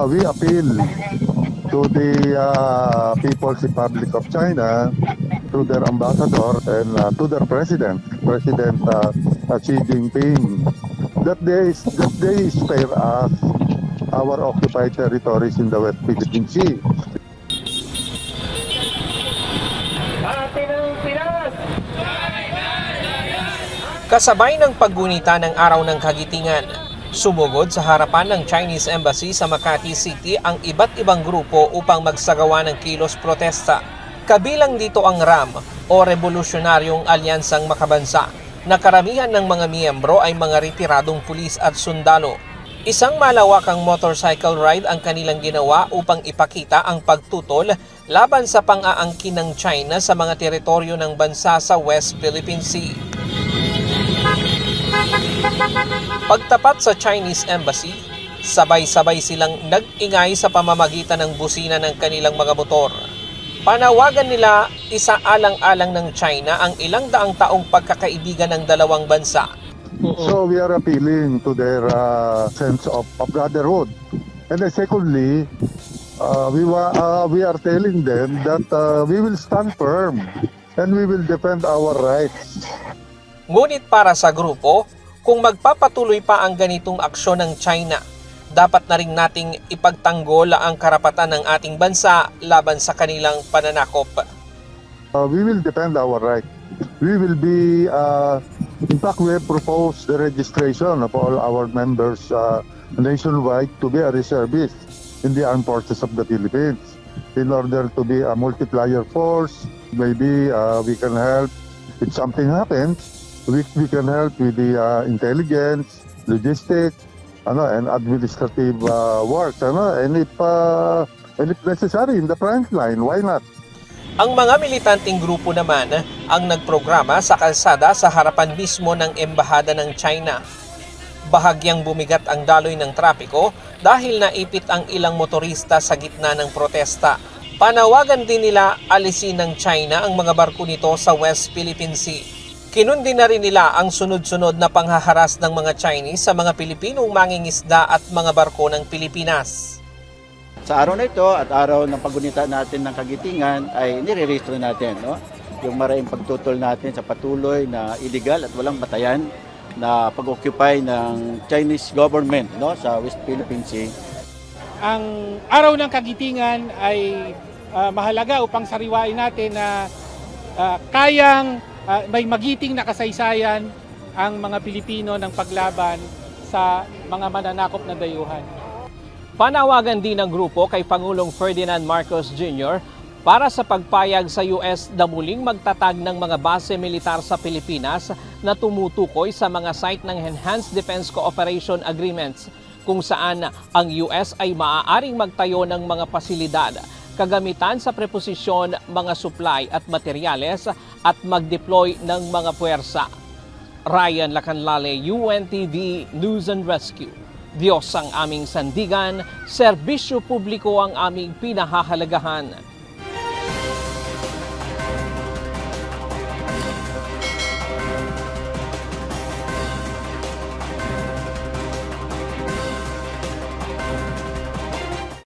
We appeal to the People's Republic of China, to their ambassador and to their President Xi Jinping, that they spare us our occupied territories in the West Philippine Sea. Kasabay ng paggunita ng Araw ng Kagitingan, sumugod sa harapan ng Chinese Embassy sa Makati City ang iba't ibang grupo upang magsagawa ng kilos protesta. Kabilang dito ang RAM o Revolusyonaryong Alyansang Makabansa, na karamihan ng mga miyembro ay mga retiradong pulis at sundalo. Isang malawakang motorcycle ride ang kanilang ginawa upang ipakita ang pagtutol laban sa pang-aangkin ng China sa mga teritoryo ng bansa sa West Philippine Sea. Pagtapat sa Chinese Embassy, sabay-sabay silang nag-ingay sa pamamagitan ng busina ng kanilang mga motor. Panawagan nila isaalang-alang ng China ang ilang daang taong pagkakaibigan ng dalawang bansa. So we are appealing to their sense of brotherhood. And then secondly, we are telling them that we will stand firm and we will defend our rights. Ngunit para sa grupo, kung magpapatuloy pa ang ganitong aksyon ng China, dapat na rin nating ipagtanggol ang karapatan ng ating bansa laban sa kanilang pananakop. We will defend our right. We will be, in fact, we have proposed the registration of all our members nationwide to be a reservist in the armed forces of the Philippines in order to be a multiplier force. Maybe we can help if something happens. We can help with the intelligence, logistics, and administrative work, and if necessary in the front line, why not? Ang mga militanteng grupo naman ang nagprograma sa kalsada sa harapan mismo ng embahada ng China. Bahagyang bumigat ang daloy ng trapiko dahil naipit ang ilang motorista sa gitna ng protesta. Panawagan din nila alisin ng China ang mga barko nito sa West Philippine Sea. Kinundi na rin nila ang sunod-sunod na panghaharas ng mga Chinese sa mga Pilipinong mangingisda at mga barko ng Pilipinas. Sa araw na ito at araw ng paggunita natin ng Kagitingan ay nire-registro natin yung maraming pagtutol natin sa patuloy na illegal at walang batayan na pag-occupy ng Chinese government sa West Philippine Sea. Ang araw ng Kagitingan ay mahalaga upang sariwain natin na kayang may magiting na kasaysayan ang mga Pilipino ng paglaban sa mga mananakop na dayuhan. Panawagan din ng grupo kay Pangulong Ferdinand Marcos Jr. para sa pagpayag sa US na muling magtatag ng mga base militar sa Pilipinas na tumutukoy sa mga site ng Enhanced Defense Cooperation Agreements, kung saan ang US ay maaaring magtayo ng mga pasilidad, kagamitan sa preposisyon, mga supply at materyales at mag-deploy ng mga puwersa. Ryan Lacanlale, UNTV News and Rescue. Diyos ang aming sandigan, serbisyo publiko ang aming pinahahalagahan.